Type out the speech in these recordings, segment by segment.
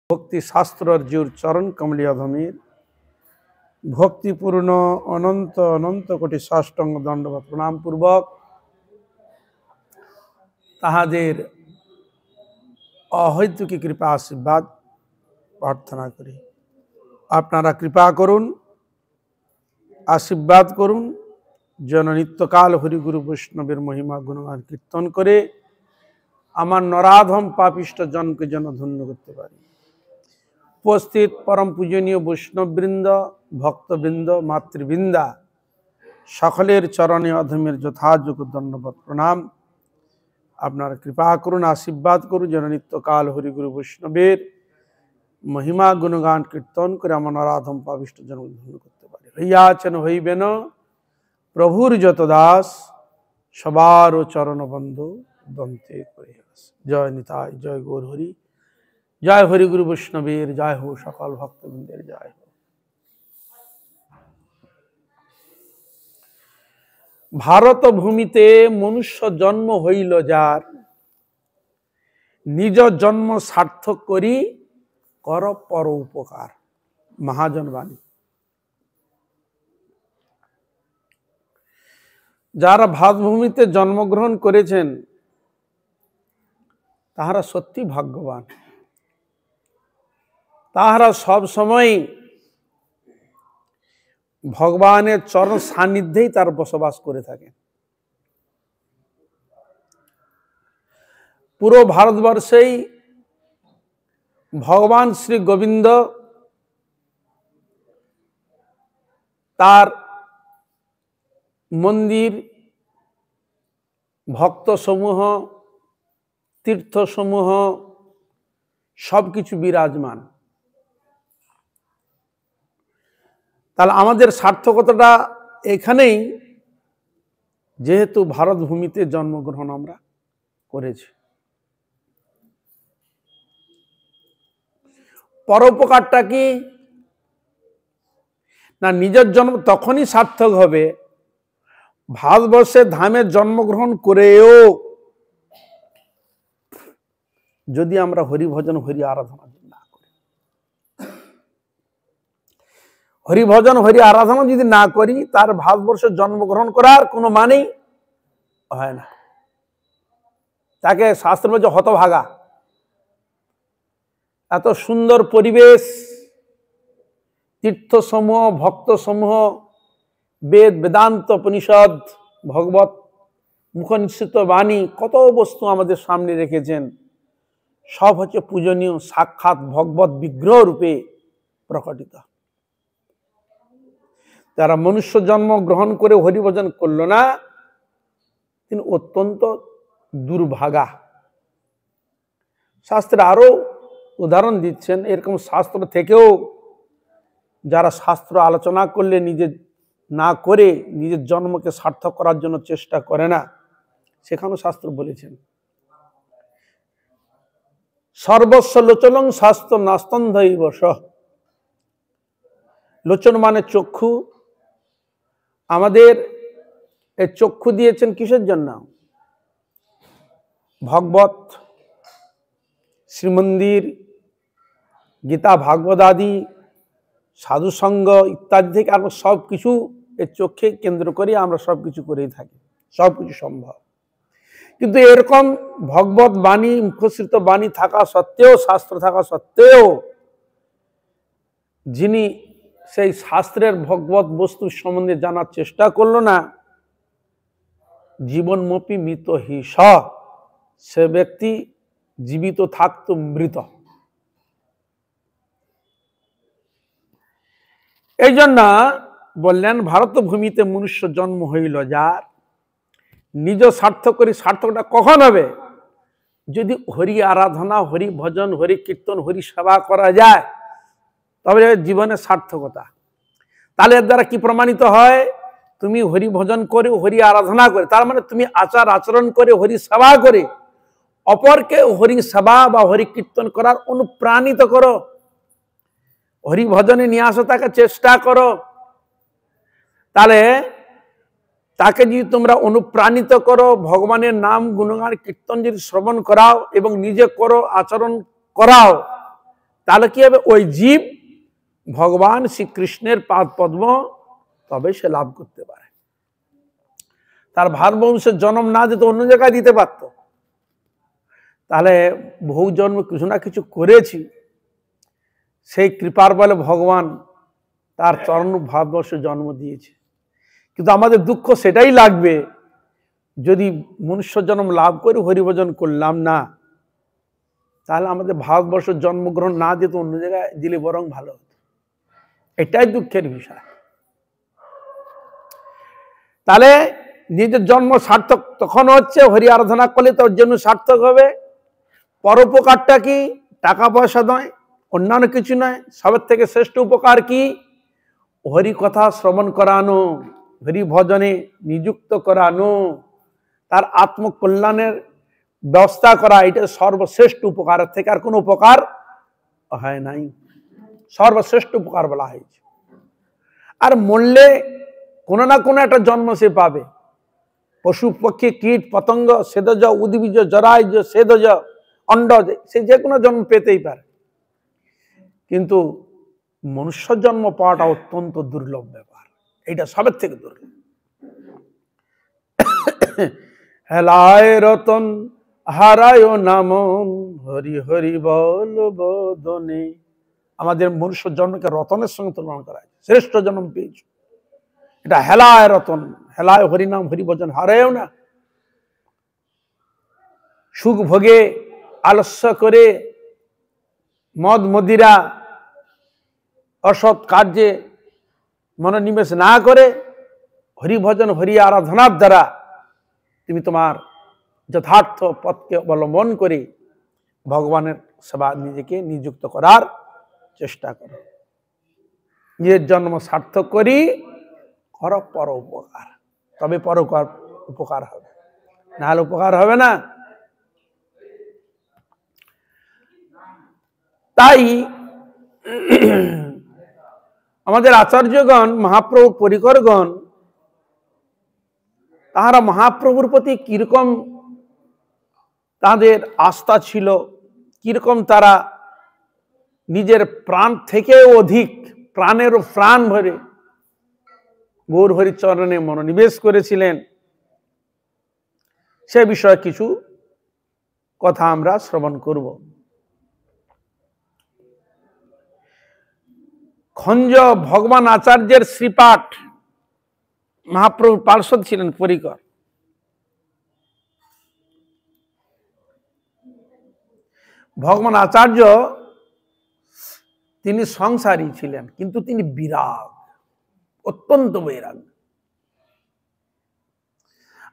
ভক্তি শাস্ত্রর জুর চরণ কমলীয় ধমির ভক্তিপূর্ণ অনন্ত অনন্ত কোটি সাষ্টাঙ্গ দণ্ডবত প্রণাম পূর্বক তাহাদের অহৈতুকী কৃপা আশীর্বাদ প্রার্থনা করি। আপনারা কৃপা করুন, আশীর্বাদ করুন, যেন নিত্যকাল হরিগুরু বৈষ্ণবের মহিমা গুণগান কীর্তন করে আমার নরাধম পাপিষ্ট জনকে যেন ধন্য করতে পারি। উপস্থিত পরম পূজনীয় বৈষ্ণববৃন্দ, ভক্তবৃন্দ, মাতৃবৃন্দা সকলের চরণে অধমের যথাযোগ্য দণ্ডবত প্রণাম। আপনারা কৃপা করুন, আশীর্বাদ করুন, যেন নিত্যকাল হরিগুরু বৈষ্ণবের মহিমা গুণগান কীর্তন করে আমার নরাধম পাপিষ্ট জনকে ধন্য করতে পারি। হইয়াছেন হইবেন প্রভুর যত দাস, সবার চরণ বন্ধু দন্তে করে। জয় নিতাই, জয় গৌর হরি, জয় হরিগুরু বৈষ্ণবের জয় হো, সকল ভক্তবৃন্দের জয় হো। ভারত ভূমিতে মনুষ্য জন্ম হইল যার, নিজ জন্ম সার্থক করি কর পর উপকার। মহাজন বাণী। যারা ভারতভূমিতে জন্মগ্রহণ করেছেন তাহারা সত্যি ভাগ্যবান। তাহারা সব সময় ভগবানের চরণ সান্নিধ্যেই তার বসবাস করে থাকে। পুরো ভারতবর্ষেই ভগবান শ্রী গোবিন্দ তার মন্দির, ভক্ত সমূহ, তীর্থ সমূহ সবকিছু বিরাজমান। তাহলে আমাদের সার্থকতাটা এখানেই, যেহেতু ভারত ভূমিতে জন্মগ্রহণ আমরা করেছি। পরোপকারটা কি না, নিজের জন্ম তখনই সার্থক হবে ভারতবর্ষের ধামে জন্মগ্রহণ করেও যদি আমরা হরি ভজন হরি আরাধনা না করি। হরি ভজন হরি আরাধনা যদি না করি, তার ভারতবর্ষে জন্মগ্রহণ করার কোনো মানেই হয় না। তাকে শাস্ত্র বলছে হতভাগা। এত সুন্দর পরিবেশ, তীর্থসমূহ, ভক্ত সমূহ, বেদ বেদান্ত উপনিষদ, ভগবত মুখনিসৃত বাণী, কত বস্তু আমাদের সামনে রেখেছেন। সব হচ্ছে পূজনীয়, সাক্ষাৎ ভগবত বিগ্রহ রূপে প্রকটিত। যারা মনুষ্য জন্ম গ্রহণ করে হরিভজন করল না, তিনি অত্যন্ত দুর্ভাগা। শাস্ত্রে আরো উদাহরণ দিচ্ছেন। এরকম শাস্ত্র থেকেও যারা শাস্ত্র আলোচনা করলে নিজে না করে নিজের জন্মকে সার্থক করার জন্য চেষ্টা করে না, সেখানেও শাস্ত্র বলেছেন সর্বস্ব লোচনং শাস্ত্র নাস্তন্ধৈবশ। লোচন মানে চক্ষু। আমাদের এই চক্ষু দিয়েছেন কিসের জন্য? ভগবত, শ্রীমন্দির, গীতা ভাগবত আদি, সাধুসঙ্গ ইত্যাদি থেকে আমরা সব কিছু এই চোখে কেন্দ্র করে আমরা সব কিছু করেই থাকি, সব কিছু সম্ভব। কিন্তু এরকম ভগবত বাণী, মুখশ্রিত বাণী থাকা সত্ত্বেও, শাস্ত্র থাকা সত্ত্বেও, যিনি সেই শাস্ত্রের ভগবত বস্তু সম্বন্ধে জানার চেষ্টা করল না, জীবনমপি মৃত হি স, সে ব্যক্তি জীবিত থাকতো মৃত। এই জন্য বললেন ভারত ভূমিতে মনুষ্য জন্ম হইল যার, নিজ সার্থক করি। সার্থকটা কখন হবে? যদি হরি আরাধনা, হরি ভজন, হরি কীর্তন, হরি সেবা করা যায়, তবে জীবনের সার্থকতা। তাহলে এর দ্বারা কি প্রমাণিত হয়? তুমি হরি ভজন করে, হরি আরাধনা করে, তার মানে তুমি আচার আচরণ করে, হরি সেবা করে অপরকে হরি সেবা বা হরি কীর্তন করার অনুপ্রাণিত করো, হরি ভজনে নিয়ে আসো, তাকে চেষ্টা করো। তাহলে তাকে যদি তোমরা অনুপ্রাণিত করো, ভগবানের নাম গুণগান কীর্তন যদি শ্রবণ করাও এবং নিজে করো, আচরণ করাও, তাহলে কি হবে? ওই জীব ভগবান শ্রীকৃষ্ণের পাদ পদ্ম তবে সে লাভ করতে পারে। তার ভারবংশের জন্ম না দিত, অন্য জায়গায় দিতে পারত। তাহলে বহু জন্ম কিছু না কিছু করেছি, সেই কৃপার বলে ভগবান তার চরণ ভারতবর্ষে জন্ম দিয়েছে। কিন্তু আমাদের দুঃখ সেটাই লাগবে যদি মনুষ্য জন্ম লাভ করে হরিভজন করলাম না, তাহলে আমাদের ভারতবর্ষের জন্মগ্রহণ না দিত, অন্য জায়গায় দিলে বরং ভালো হতো। এটাই দুঃখের বিষয়। তাহলে নিজের জন্ম সার্থক তখন হচ্ছে, হরি আরাধনা করলে তোর জন্য সার্থক হবে। পরোপকারটা কি? টাকা পয়সা নয়, অন্যান্য কিছু নয়, সবের থেকে শ্রেষ্ঠ উপকার কি? হরি কথা শ্রবণ করানো, হরি ভজনে নিযুক্ত করানো, তার আত্মকল্যাণের ব্যবস্থা করা, এটা সর্বশ্রেষ্ঠ উপকারের থেকে আর কোনো উপকার হয় নাই। সর্বশ্রেষ্ঠ উপকার বলা হয়েছে। আর মরলে কোনো না কোনো একটা জন্ম সে পাবে। পশু পক্ষী কীট পতঙ্গ সেদজ উদ্ভিজ জরায়ুজ সেদজ অন্ডজ, সে যে কোনো জন্ম পেতেই পারে। কিন্তু মনুষ্য জন্ম পাওয়াটা অত্যন্ত দুর্লভ ব্যাপার, এটা সবের থেকে দুর্লভ। হেলায় রতন হারায় নাম হরি হরি বল বদনে। আমাদের মনুষ্য জন্মকে রতনের সঙ্গে তুলনা করা হয়, শ্রেষ্ঠ জন্ম পেয়েছ। এটা হেলায় রতন, হেলায় হরিনাম হরি ভজন, হারায়ও না। সুখ ভোগে আলস্য করে, মদ মদিরা অসৎ কার্যে মনোনিবেশ না করে, হরি ভজন হরি আরাধনার দ্বারা তুমি তোমার যথার্থ পথকে অবলম্বন করে ভগবানের সেবা নিজেকে নিযুক্ত করার চেষ্টা করো। নিজের জন্ম সার্থক করি, করো পর উপকার, তবে পর উপকার হবে, নাহলে উপকার হবে না। তাই আমাদের আচার্যগণ, মহাপ্রভু পরিকরগণ, তাহারা মহাপ্রভুর প্রতি কিরকম তাদের আস্থা ছিল, কিরকম তারা নিজের প্রাণ থেকেও অধিক, প্রাণেরও প্রাণ ভরে গৌর হরিচরণে মনোনিবেশ করেছিলেন, সে বিষয়ে কিছু কথা আমরা শ্রবণ করব। খঞ্জ ভগবান আচার্যের শ্রীপাঠ, মহাপ্রভু পার্ষদ ছিলেন পরিকর। ভগবান আচার্য তিনি সংসারী ছিলেন, কিন্তু তিনি বিরাগ, অত্যন্ত বৈরাগ্য।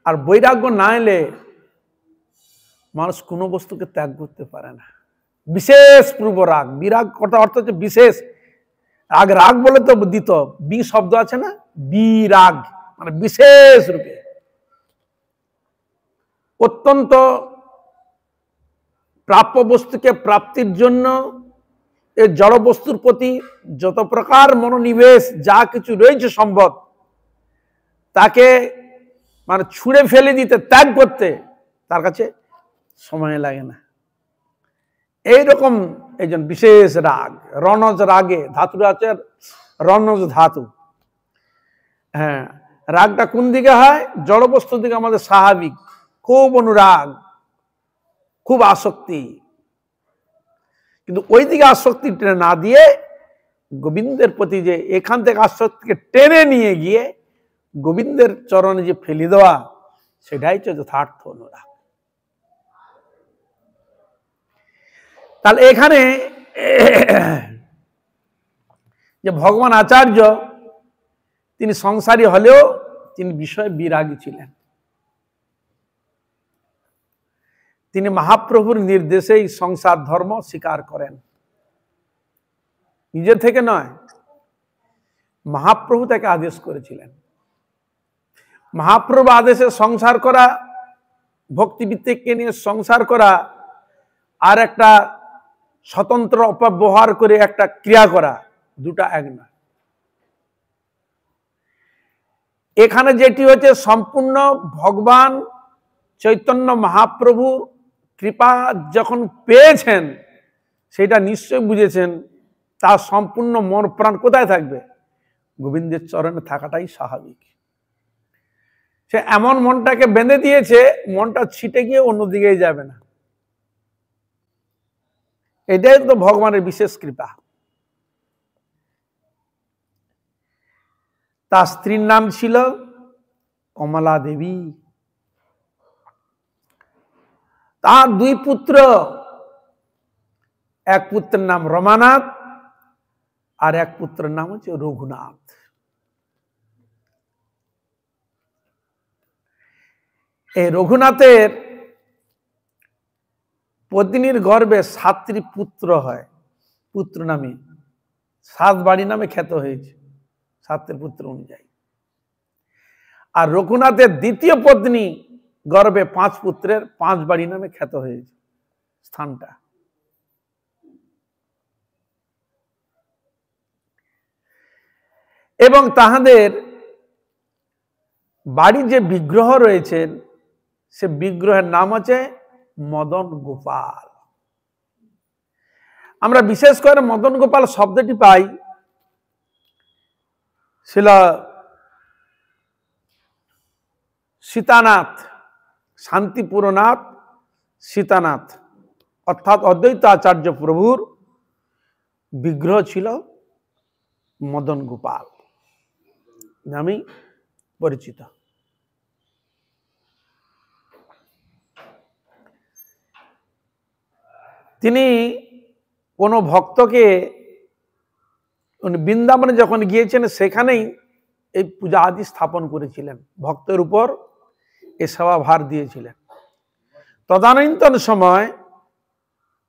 আর বৈরাগ্য না এলে মানুষ কোনো বস্তুকে ত্যাগ করতে পারে না। বিশেষ পূর্ব রাগ, বিরাগ কথা অর্থ হচ্ছে বিশেষ রাগ। রাগ বলে তো দিত, বি শব্দ আছে না, বিরাগ মানে বিশেষ রূপে, অত্যন্ত প্রাপ্য বস্তুকে প্রাপ্তির জন্য এই জড় বস্তুর প্রতি যত প্রকার মনোনিবেশ যা কিছু রয়েছে সম্ভব, তাকে মানে ছুঁড়ে ফেলে দিতে, ত্যাগ করতে তার কাছে সময় লাগে না। এইরকম একজন বিশেষ রাগ, রণজ রাগে, ধাতুটা আছে রণজ ধাতু। হ্যাঁ, রাগটা কোন দিকে হয়? জড় বস্তুর দিকে আমাদের স্বাভাবিক, খুব অনুরাগ, খুব আসক্তি। কিন্তু ওই দিকে আসক্তি টেনে না দিয়ে গোবিন্দের প্রতি যে এখান থেকে আসক্তিকে টেনে নিয়ে গিয়ে গোবিন্দের চরণে যে ফেলে দেওয়া, সেটাই হচ্ছে যথার্থ অনুরাগ। তাহলে এখানে যে ভগবান আচার্য তিনি সংসারী হলেও তিনি বিষয়ে বিরাগী ছিলেন। তিনি মহাপ্রভুর নির্দেশেই সংসার ধর্ম স্বীকার করেন, নিজে থেকে নয়, মহাপ্রভু তাকে আদেশ করেছিলেন। মহাপ্রভু আদেশে সংসার করা, ভক্তিভিত্তিককে নিয়ে সংসার করা, আর একটা স্বতন্ত্র অপব্যবহার করে একটা ক্রিয়া করা, দুটা এক না। এখানে যেটি হচ্ছে সম্পূর্ণ ভগবান চৈতন্য মহাপ্রভুর কৃপা যখন পেয়েছেন, সেটা নিশ্চয় বুঝেছেন, তার সম্পূর্ণ মন প্রাণ কোথায় থাকবে? গোবিন্দের চরণে থাকাটাই স্বাভাবিক। সে এমন মনটাকে বেঁধে দিয়েছে, মনটা ছিটে গিয়ে অন্যদিকেই যাবে না। এটাই তো ভগবানের বিশেষ কৃপা। তার স্ত্রীর নাম ছিল কমলা দেবী। তার দুই পুত্র, এক পুত্রের নাম রমানাথ আর এক পুত্রের নাম হচ্ছে রঘুনাথ। এই রঘুনাথের পত্নীর গর্ভে 7টি পুত্র হয়, পুত্র নামে 7 বাড়ি নামে খ্যাত হয়েছে 7 পুত্র অনুযায়ী। আর রঘুনাথের দ্বিতীয় পত্নী গর্ভে 5 পুত্রের 5 বাড়ি নামে খ্যাত হয়েছে স্থানটা। এবং তাহাদের বাড়ির যে বিগ্রহ রয়েছেন, সে বিগ্রহের নাম আছে মদন গোপাল। আমরা বিশেষ করে মদন গোপাল শব্দটি পাই ছিল সীতানাথ, শান্তিপুরনাথ সীতানাথ, অর্থাৎ অদ্বৈত আচার্য প্রভুর বিগ্রহ ছিল মদন গোপাল নামে পরিচিত। তিনি কোন ভক্তকে বৃন্দাবনে যখন গিয়েছেন, সেখানেই এই পূজা আদি স্থাপন করেছিলেন, ভক্তের উপর এ সেবা ভার দিয়েছিলেন। তদানীন্তন সময়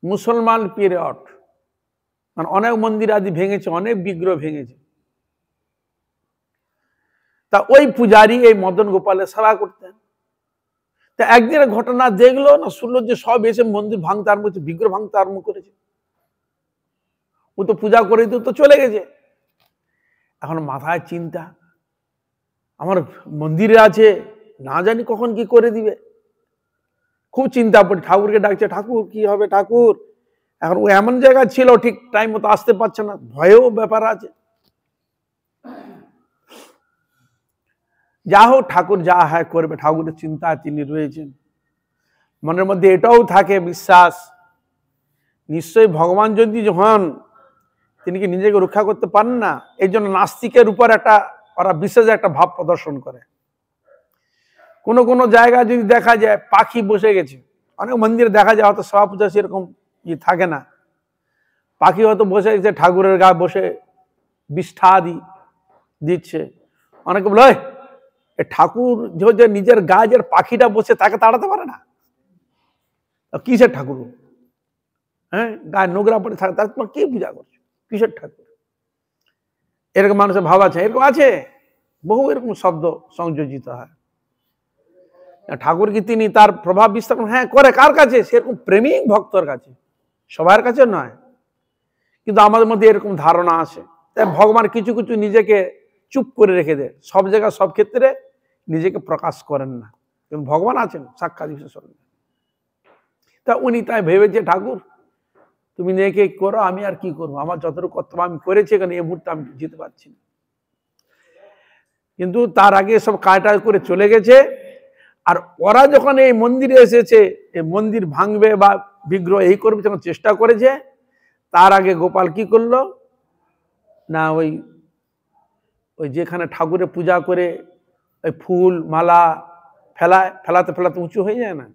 মুসলমান পিরিয়ড, মানে অনেক মন্দির আদি ভেঙেছে, অনেক বিগ্রহ ভেঙেছে। তা ওই পূজারী এই মদন গোপালের সেবা করতেন। তা একদিনের ঘটনা দেখলো না শুনলো যে সব এসে মন্দির ভাঙতে আরম্ভ করেছে, বিগ্রহ ভাঙতে আরম্ভ করেছে। ও তো পূজা করে দিও তো চলে গেছে। এখন মাথায় চিন্তা, আমার মন্দিরে আছে, না জানি কখন কি করে দিবে। খুব চিন্তা পড়ে ঠাকুরকে ডাকছে, ঠাকুর কি হবে ঠাকুর। এখন ও এমন জায়গায় ছিল, ঠিক টাইম মতো আসতে পারছে না, ভয়েও ব্যাপার আছে। যা হোক, ঠাকুর যা হয় করবে, ঠাকুরের চিন্তায় তিনি রয়েছেন। মনের মধ্যে এটাও থাকে বিশ্বাস, নিশ্চয়ই ভগবান যদি হন, তিনি কি নিজেকে রক্ষা করতে পারেন না? এই জন্য নাস্তিকের উপর ওরা বিশেষ একটা ভাব প্রদর্শন করে। কোন কোন জায়গায় যদি দেখা যায় পাখি বসে গেছে, অনেক মন্দিরে দেখা যায়, হয়তো সেবা পূজা সেরকম থাকে না, পাখি হয়তো বসে গেছে ঠাকুরের গায়ে বসে বিষ্ঠা আদি দিচ্ছে। অনেকে বলে ঠাকুর যে নিজের গায়ে পাখিটা বসে তাকে তাড়াতে পারে না, কিসের ঠাকুর? হ্যাঁ, গায়ে নোংরা পড়ে থাকে, তার তোমার কি পূজা করছো, কিসের ঠাকুর? এরকম মানুষের ভাব আছে, এরকম আছে, বহু এরকম শব্দ সংযোজিত হয়। ঠাকুর কি তিনি তার প্রভাব বিস্তার হ্যাঁ করে, কার কাছে? সেরকম প্রেমিক ভক্তর কাছে, সবার কাছে নয়। কিন্তু আমাদের মধ্যে এরকম ধারণা আছে, তাই ভগবান কিছু কিছু নিজেকে চুপ করে রেখে দেয়, সব জায়গায় সব ক্ষেত্রে নিজেকে প্রকাশ করেন না। কিন্তু ভগবান আছেন সাক্ষাৎ বিশেষণ। তা উনি তাই ভেবেছে, ঠাকুর তুমি নিজেকে করো, আমি আর কি করবো, আমার যতটুকু কর্তব্য আমি করেছি, কারণ এই মুহূর্তে আমি যেতে পারছি না। কিন্তু তার আগে সব কাজটা করে চলে গেছে। আর ওরা যখন এই মন্দিরে এসেছে, এই মন্দির ভাঙবে বা বিগ্রহ এই করবে যখন চেষ্টা করেছে, তার আগে গোপাল কি করলো না, ওই যেখানে ঠাকুরের পূজা করে ওই ফুল মালা ফেলাতে ফেলাতে উঁচু হয়ে যায় না,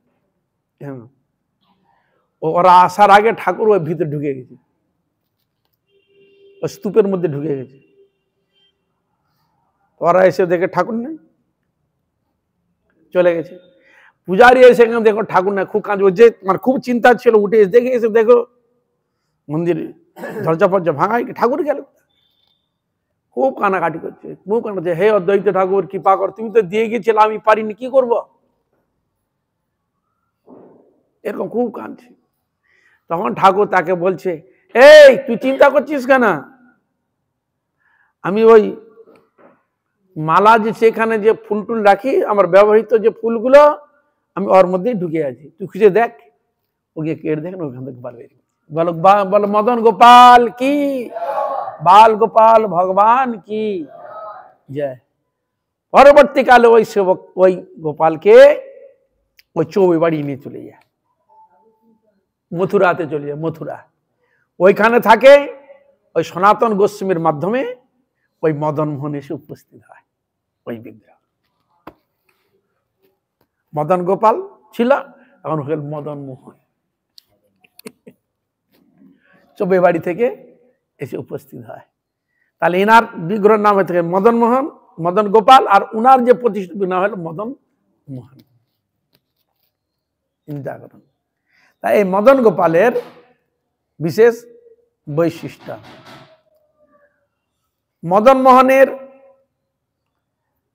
হ্যাঁ, ওরা আসার আগে ঠাকুর ওই ভিতরে ঢুকে গেছে, ওই স্তূপের মধ্যে ঢুকে গেছে। ওরা এসে দেখে ঠাকুর নেই, চলে গেছে। পূজারি এসে দেখো ঠাকুর না, খুব কাঁদছে, যে মানে খুব চিন্তা ছিল, উঠে এসে দেখো মন্দির দরজা ফরজা ভাঙাই, ঠাকুর গেল। খুব কানাকাটি করছে, খুব কানাচ্ছে, হে অদ্বৈত ঠাকুর কৃপা কর, তুমি তো দিয়ে গেছিলে, আমি পারিনি, কি করব? এরকম খুব কাঁদছে। তখন ঠাকুর তাকে বলছে, এই তুই চিন্তা করছিস কেন? আমি ওই মালা যে সেখানে যে ফুল টুল রাখি, আমার ব্যবহৃত যে ফুলগুলো, আমি ওর মধ্যেই ঢুকে আছি, তুই খুঁজে দেখ। ওকে কেটে দেখেন, ওইখান থেকে বার বেরিয়ে। বলো বলো মদন গোপাল কি, বাল গোপাল ভগবান কি জয়। পরবর্তীকালে ওই সেবক ওই গোপালকে ওই চৌবে বাড়ি নিয়ে চলে যায়, মথুরাতে চলে যায়, মথুরা। ওইখানে থাকে, ওই সনাতন গোস্বামীর মাধ্যমে ওই মদন মোহন এসে উপস্থিত হয়। ওই বিগ্রহ মদন গোপাল ছিল, এখন হল মদন মোহন, চৌবে বাড়ি থেকে এসে উপস্থিত হয়। তাহলে এনার বিগ্রহের নাম হয়ে থাকে মদন মোহন, মদন গোপাল, আর উনার যে প্রতিষ্ঠিত নাম হল মদন মোহন। চিন্তা করুন। তাই এই মদন গোপালের বিশেষ বৈশিষ্ট্য। মদন মোহনের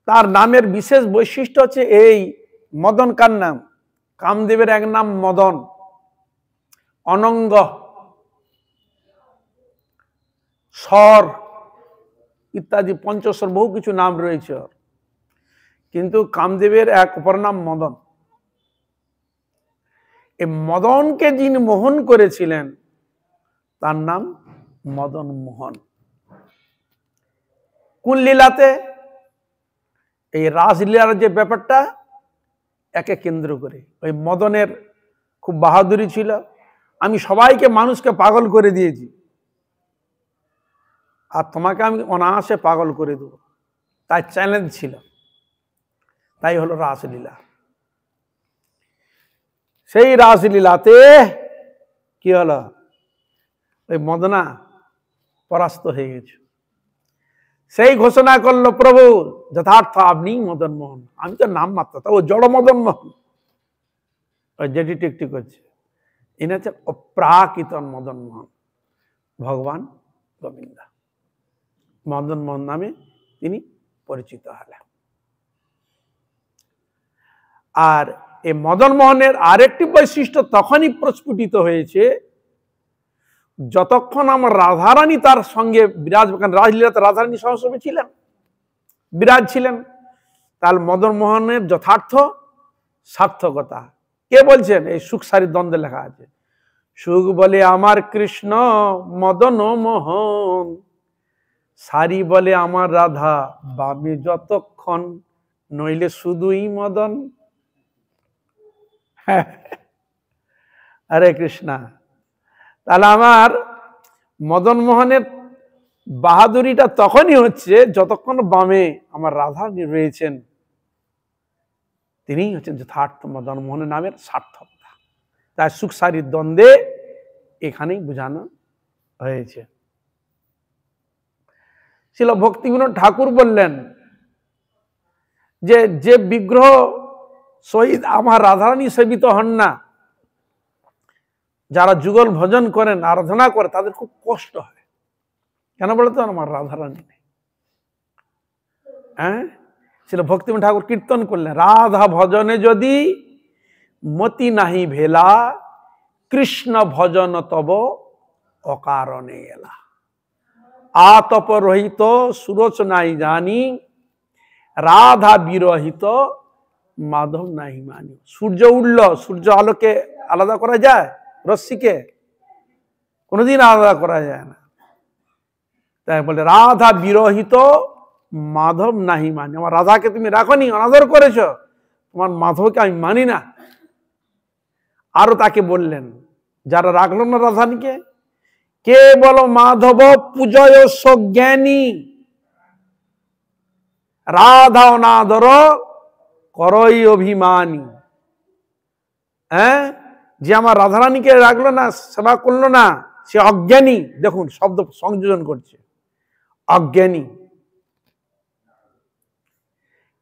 তার নামের বিশেষ বৈশিষ্ট্য হচ্ছে এই মদন কার নাম, কামদেবের এক নাম মদন, অনঙ্গ, স্বর ইত্যাদি পঞ্চস্বর বহু কিছু নাম রয়েছে, কিন্তু কামদেবের এক অপর নাম মদন। এই মদনকে যিনি মোহন করেছিলেন তার নাম মদন মোহন। কোন লীলাতে? এই রাসলীলার যে ব্যাপারটা একে কেন্দ্র করে। ওই মদনের খুব বাহাদুরি ছিল, আমি সবাইকে মানুষকে পাগল করে দিয়েছি, আর তোমাকে আমি অনায়াসে পাগল করে দেব, তাই চ্যালেঞ্জ ছিল। তাই হলো রাসলীলা। সেই রাসলীলাতে কি হলো, ওই মদনা পরাস্ত হয়ে গেছে। সেই ঘোষণা করলো প্রভু যথার্থ আপনি মদন মোহন, আমি তো নাম মাত্র, তা ও জড় মদন মোহন, ওই যেটি টিকটি করছে। ইনি হচ্ছেন অপ্রাকৃত মদন মোহন, ভগবান গোবিন্দ। মদন মোহন নামে তিনি পরিচিত হলেন। আর এই মদন মোহনের আরেকটি বৈশিষ্ট্য তখনই প্রস্ফুটিত হয়েছে যতক্ষণ আমার রাধারানী তার সঙ্গে বিরাজ, রাজলীলাতে রাধারানী সহস্রমে ছিলেন, বিরাজ ছিলেন। তাহলে মদন মোহনের যথার্থ সার্থকতা কে বলছেন? এই সুখ সারির দ্বন্দ্বে লেখা আছে, সুখ বলে আমার কৃষ্ণ মদন মোহন, সারি বলে আমার রাধা বামে যতক্ষণ, নইলে শুধুই মদন। হরে কৃষ্ণা। তাহলে আমার মদন মোহনের বাহাদুরিটা তখনই হচ্ছে যতক্ষণ বামে আমার রাধা রয়েছেন, তিনিই হচ্ছেন যথার্থ মদন মোহনের নামের সার্থকতা। তাই সুখ সারির দ্বন্দ্বে এখানেই বোঝানো হয়েছে। ছিল ভক্তিবিনোদ ঠাকুর বললেন যে যে বিগ্রহ সহিত আমার রাধারানী সেবিত হন না, যারা যুগল ভজন করেন, আরাধনা করে, তাদের খুব কষ্ট হয়। কেন বলতো? আমার রাধারানী নেই। হ্যাঁ, ছিল ভক্তিবিনোদ ঠাকুর কীর্তন করলেন, রাধা ভজনে যদি মতি নাহি ভেলা, কৃষ্ণ ভজন তব অকারণে এলা, আতপ রহিত সুরচ নাই জানি, রাধা বিরহিত মাধব নাই মানি। সূর্য উঠল, সূর্য আলোকে আলাদা করা যায়? রশ্মিকে কোনোদিন আলাদা করা যায় না। তাই বলে রাধা বিরহিত মাধব নাহি মানি, আমার রাধাকে তুমি রাখনি, অনাদর করেছ, তোমার মাধবকে আমি মানি না। আরো তাকে বললেন, যারা রাখলো না রাধানীকে, কে বলো মাধব পূজয় সজ্ঞানী, রাধা অনাদর করই অভিমানী। হ্যাঁ, যে আমার রাধারানীকে রাখলো না, সেবা করলো না, সে অজ্ঞানী। দেখুন শব্দ সংযোজন করছে, অজ্ঞানী।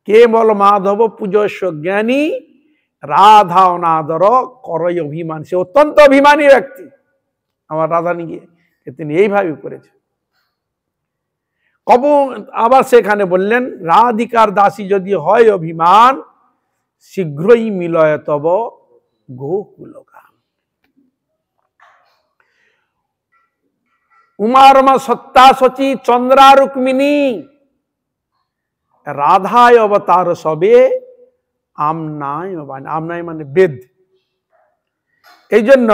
কে বল মাধব পূজস্য জ্ঞানী, রাধা অনাদর করই অভিমান। সে অত্যন্ত অভিমানী ব্যক্তি, আমার রাধারানীকে তিনি এইভাবে করেছে। কব আবার সেখানে বললেন, রাধিকার দাসী যদি হয় অভিমান, শীঘ্রই মিলয় তব গোকুলগান। উমা রমা সত্তা সচি চন্দ্রা রুক্মিণী, রাধায় অবতার সবে আমনায় বাণী। আমনায় মানে বেদ। এই জন্য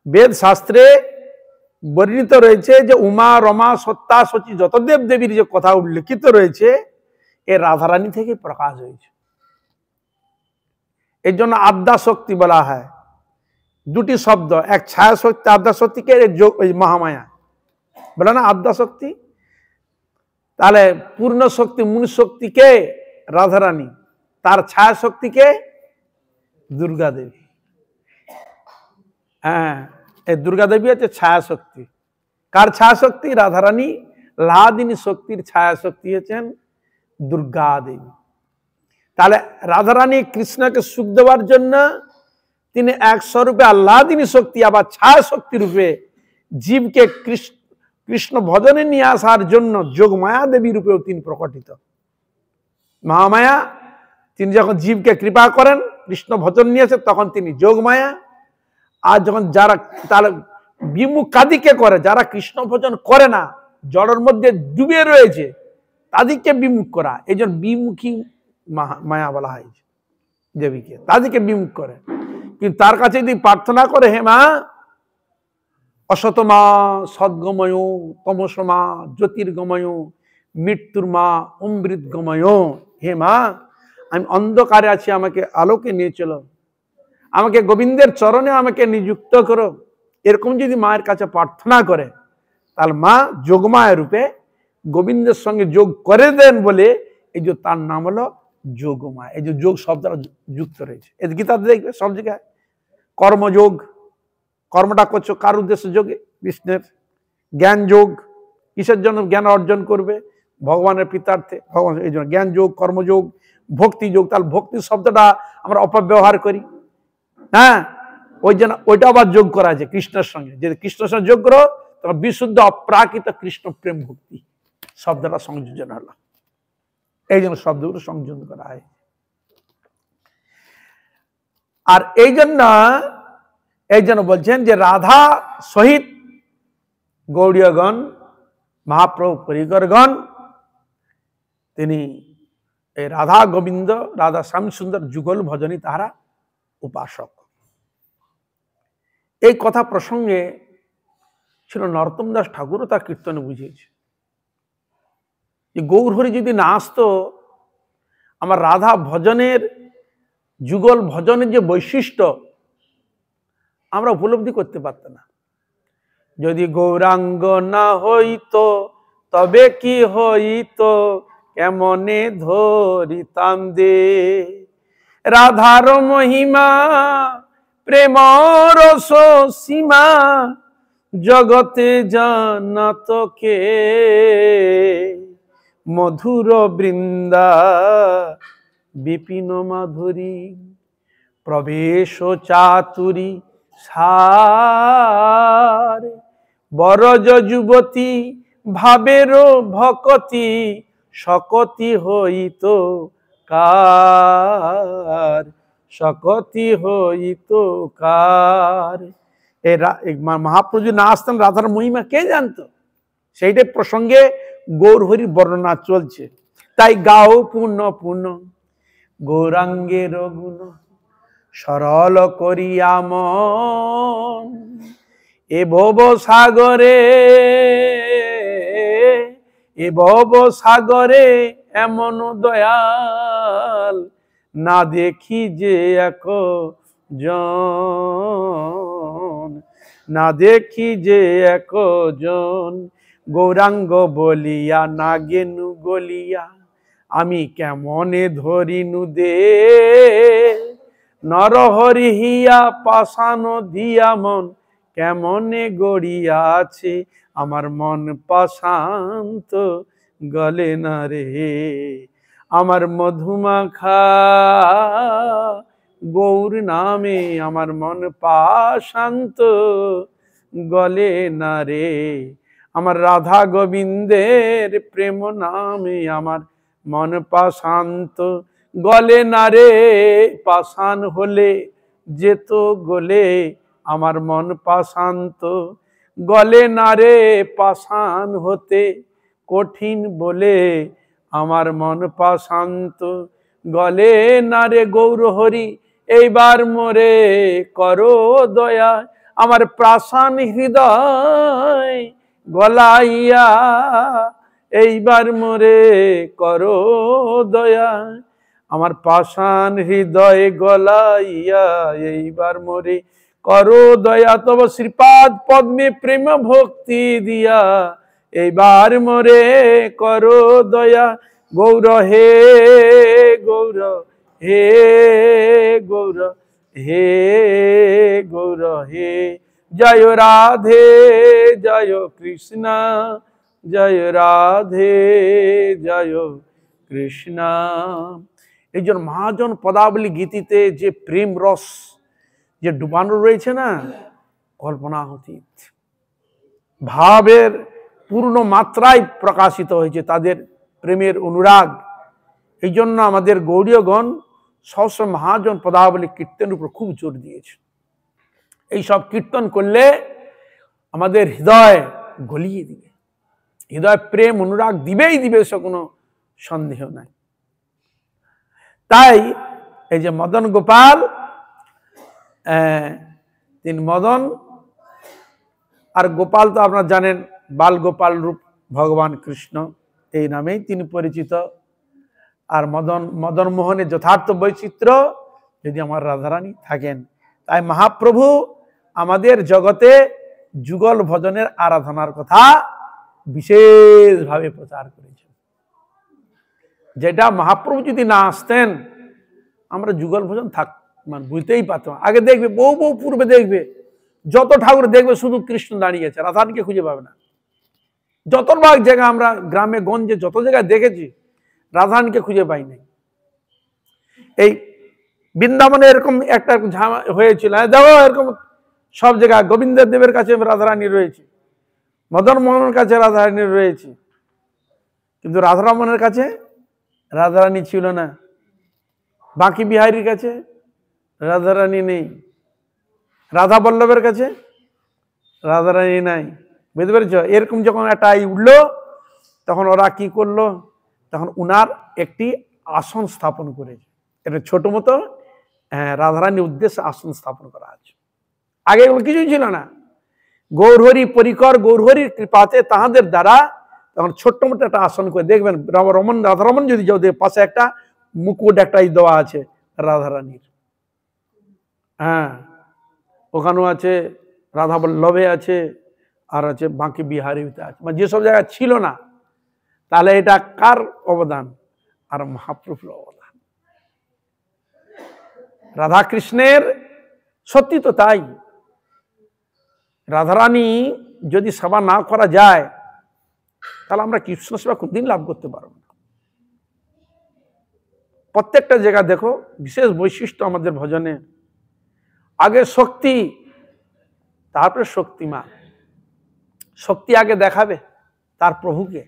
বেদ শাস্ত্রে বর্ণিত রয়েছে যে উমা রমা সত্তা সচি যত দেব দেবীর যে কথা উল্লেখিত রয়েছে এ রাধারানী থেকে প্রকাশ হয়েছে। এর জন্য আদ্যা শক্তি বলা হয়। দুটি শব্দ, এক ছায়া শক্তি আদ্যা শক্তিকে, মহামায়া বলে না আদ্যা শক্তি। তাহলে পূর্ণ শক্তি মূল শক্তিকে রাধারানী, তার ছায়া শক্তিকে দুর্গা দেবী। হ্যাঁ, এই দুর্গা দেবী হচ্ছে ছায়া শক্তি। কার ছায়া শক্তি? রাধারানী লাদিনী শক্তির ছায়া শক্তি হচ্ছেন দুর্গা দেবী। তাহলে রাধারানী কৃষ্ণকে সুখ দেওয়ার জন্য তিনি এক স্বরূপে আহ্লাদিনী শক্তি, আবার ছায়া শক্তি রূপে জীবকে কৃষ্ণ ভজনে নিয়ে আসার জন্য যোগমায়া দেবী রূপেও তিনি প্রকটিত। মহামায়া তিনি যখন জীবকে কৃপা করেন কৃষ্ণ ভজন নিয়ে আসে তখন তিনি যোগমায়া। আর যখন যারা তার বিমুখ কাদিকে করে, যারা কৃষ্ণ ভজন করে না, জড়ের মধ্যে ডুবে রয়েছে, তাদেরকে বিমুখ করা, এই জন্য বিমুখী মায়া বলা হয়েছে দেবীকে, তাদেরকে বিমুখ করে। কিন্তু তার কাছে যদি প্রার্থনা করে, হে মা অসতমা সদ্গময়, তমসমা জ্যোতির্গময়, মৃত্যুর মা অমৃত গময়, হে মা আমি অন্ধকারে আছি, আমাকে আলোকে নিয়ে চলো, আমাকে গোবিন্দের চরণে আমাকে নিযুক্ত করো। এরকম যদি মায়ের কাছে প্রার্থনা করে তাহলে মা যোগমায়া রূপে গোবিন্দের সঙ্গে যোগ করে দেন বলে এই যে তার নাম হলো যোগমায়া। এই যে যোগ শব্দটা যুক্ত রয়েছে এই গীতাতে দেখবে সব জায়গায়। কর্মযোগ, কর্মটা করছো কার উদ্দেশ্য? যোগে, কৃষ্ণের। জ্ঞান যোগ, কিসের জন্য জ্ঞান অর্জন করবে? ভগবানের পিতার্থে, ভগবান। এই জন্য জ্ঞান যোগ, কর্মযোগ, ভক্তি যোগ। তাহলে ভক্তি শব্দটা আমরা অপব্যবহার করি। হ্যাঁ, ওই জন্য ওইটা আবার যোগ করা আছে কৃষ্ণের সঙ্গে। যদি কৃষ্ণের সঙ্গে যোগ করো তখন বিশুদ্ধ অপ্রাকৃত কৃষ্ণ প্রেম ভক্তি শব্দটা সংযোজন হলো। এই জন্য শব্দগুলো সংযোজন করা হয়। আর এই জন্য বলছেন যে রাধা সহিত গৌড়ীয়গণ, মহাপ্রভু পরিকরগণ, তিনি এই রাধা গোবিন্দ, রাধা শ্যাম সুন্দর যুগল ভজনী তাহারা উপাসক। এই কথা প্রসঙ্গে ছিল নরোত্তম দাস ঠাকুরও তার কীর্তনে বুঝিয়েছে যে গৌরহরি যদি না আসতো, আমার রাধা ভজনের, যুগল ভজনের যে বৈশিষ্ট্য আমরা উপলব্ধি করতে পারতাম না। যদি গৌরাঙ্গ না হইতো তবে কি হইতো, কেমনে ধরিতাম দে রাধার মহিমা, প্রেম রস সীমা, জগতে জানাত কে মধুর বৃন্দা বিপিন মাধুরী, প্রবেশ চাতুরী সার, বরজ যুবতী ভাবের ভকতি, শকতি হইত কার, শকতি হইত কার। মহাপ্রভু না আসতেন রাধার মহিমা কে জানতো? সেইটাই প্রসঙ্গে গৌরহরি বর্ণনা চলছে। তাই গাও পুণ্য পুণ্য গৌরাঙ্গের গুণ, সরল করিয়া মন এ ভব সাগরে, এ ভব সাগরে এমন দয়াল না দেখি যে এক জন, না দেখি যে এক জন, গৌরাঙ্গ বলিয়া না গেনু গলিয়া, আমি কেমনে ধরিনু দে নরহরি হিয়া, পাষাণ দিয়া মন কেমনে গড়িয়া আছে, আমার মন পাশান্ত গলে না রে, আমার মধুমাখা গৌর নামে আমার মন পাশান্ত গলে না রে, আমার রাধা গোবিন্দের প্রেম নামে আমার মন পাশান্ত গলে না রে, পাষাণ হলে যেত গলে আমার মন পাশান্ত গলে না রে, পাষাণ হতে কঠিন বলে আমার মন পাশান্ত গলে না রে। গৌরহরি এইবার মোরে করো দয়া, আমার প্রাসান হৃদয় গলাইয়া, এইবার মোরে করো দয়া। আমার পাষাণ হৃদয় গলাইয়া, এইবার মোরে করো দয়া। তব শ্রীপাদ পদ্মে প্রেম ভক্তি দিয়া, এইবার মোরে করো দয়া। গৌর হে গৌর, হে গৌর, হে গৌর, হে জয় রাধে জয় কৃষ্ণ, জয় রাধে জয় কৃষ্ণ। এই জন্য মহাজন পদাবলী গীতিতে যে প্রেম রস যে ডুবানো রয়েছে না, কল্পনা অতীত, ভাবের পূর্ণ মাত্রায় প্রকাশিত হয়েছে তাদের প্রেমের অনুরাগ। এই জন্য আমাদের গৌড়ীয়গণ সবসময় মহাজন পদাবলী কীর্তনের উপর খুব জোর দিয়েছে। এইসব কীর্তন করলে আমাদের হৃদয় গলিয়ে দিবে, হৃদয় প্রেম অনুরাগ দিবেই দিবে, সে কোনো সন্দেহ নাই। তাই এই যে মদন গোপাল, তিনি মদন আর গোপাল তো আপনারা জানেন, বাল গোপাল রূপ ভগবান কৃষ্ণ এই নামেই তিনি পরিচিত। আর মদন মোহনের যথার্থ বৈচিত্র্য যদি আমার রাধারানী থাকেন। তাই মহাপ্রভু আমাদের জগতে যুগল ভজনের আরাধনার কথা বিশেষভাবে প্রচার করেছেন। যেটা মহাপ্রভু যদি না আসতেন আমরা যুগল ভজন বুঝতেই পারতাম। আগে দেখবে বহু বহু পূর্বে দেখবে যত ঠাকুর দেখবে শুধু কৃষ্ণ দাঁড়িয়ে আছে, রাধারানীকে খুঁজে পাবে না। যতবার জায়গা আমরা গ্রামে গঞ্জে যত জায়গায় দেখেছি রাধারানীকে খুঁজে পাই নাই। এই বৃন্দাবনে এরকম একটা হয়েছিল, দেখো এরকম সব জায়গায় গোবিন্দ দেবের কাছে রাধারানী রয়েছে, মদন মোহনের কাছে রাধারানী রয়েছে, কিন্তু রাধারমণের কাছে রাধারানী ছিল না। বাঁকি বিহারীর কাছে রাধারানী নেই, রাধা বল্লভের কাছে রাধারানী নাই। বুঝতে পেরেছ? এরকম যখন একটা উঠলো তখন ওরা কি করলো, তখন উনার একটি আসন স্থাপন করেছে। এটা ছোট মতো রাধারানীর উদ্দেশ্যে আসন স্থাপন করা আছে। আগে এগুলো কিছুই ছিল না। গৌরহরি পরিকর, গৌরহরির কৃপাতে তাহাদের দ্বারা তখন ছোট্ট মতো একটা আসন করে দেখবেন। রাধারমন যদি যাও, পাশে একটা মুকুট একটা দেওয়া আছে রাধারানীর, হ্যাঁ ওখানেও আছে, রাধা বল্লভে আছে, আর আছে বাঁকি বিহারীতে আছে, মানে যেসব জায়গায় ছিল না। তাহলে এটা কার অবদান? আর মহাপ্রভুর অবদান। রাধা কৃষ্ণের সত্যি তো তাই। রাধারানী যদি সেবা না করা যায় তাহলে আমরা কৃষ্ণ সেবা কোনদিন লাভ করতে পারবো না। প্রত্যেকটা জায়গা দেখো বিশেষ বৈশিষ্ট্য আমাদের ভজনে, আগে শক্তি তারপরে শক্তিমান। শক্তি আগে দেখাবে তার প্রভুকে,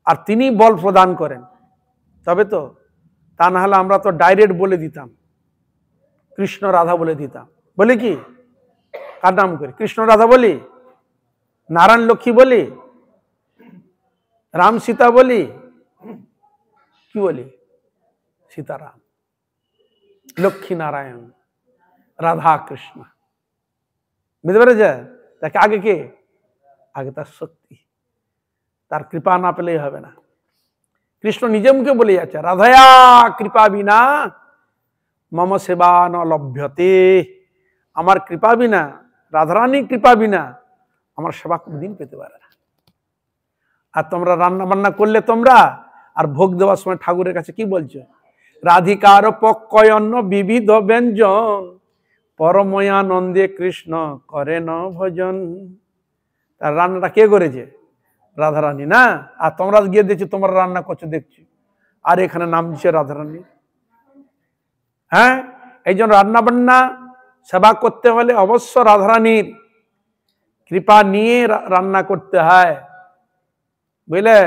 আর তিনি বল প্রদান করেন, তবে তো। তা না হলে আমরা তো ডাইরেক্ট বলে দিতাম কৃষ্ণ রাধা বলে দিতাম। বলি কি? কার নাম করি? কৃষ্ণ রাধা বলি, নারায়ণ লক্ষ্মী বলি, রাম সীতা বলি, কি বলি? সীতারাম, লক্ষ্মী নারায়ণ, রাধা কৃষ্ণ। বুঝতে পেরেছে? তাকে আগে কে? আগে তার শক্তি, তার কৃপা না পেলেই হবে না। কৃষ্ণ নিজে মুখে বলে যাচ্ছে, রাধায়া কৃপা বিনা মম সেবা ন লভ্যতে। আমার কৃপা বিনা, রাধারানী কৃপা বিনা আমার সেবা কোনদিন পেতে পারে না। আর তোমরা রান্না বান্না করলে তোমরা, আর ভোগ দেওয়ার সময় ঠাকুরের কাছে কি বলছো? রাধিকার পক্কয়ন্ন বিবিধ ব্যঞ্জন, পরময়ানন্দে কৃষ্ণ করে ন ভজন। তার রান্নাটা কে করেছে? রাধারানী না? আর তোমরা গিয়ে দেখছো তোমরা রান্না করছো দেখছি, আর এখানে নাম দিচ্ছে রাধারানী। হ্যাঁ, এই জন্য রান্না বান্না সেবা করতে হলে অবশ্য রাধারানীর কৃপা নিয়ে রান্না করতে হয়, বুঝলে?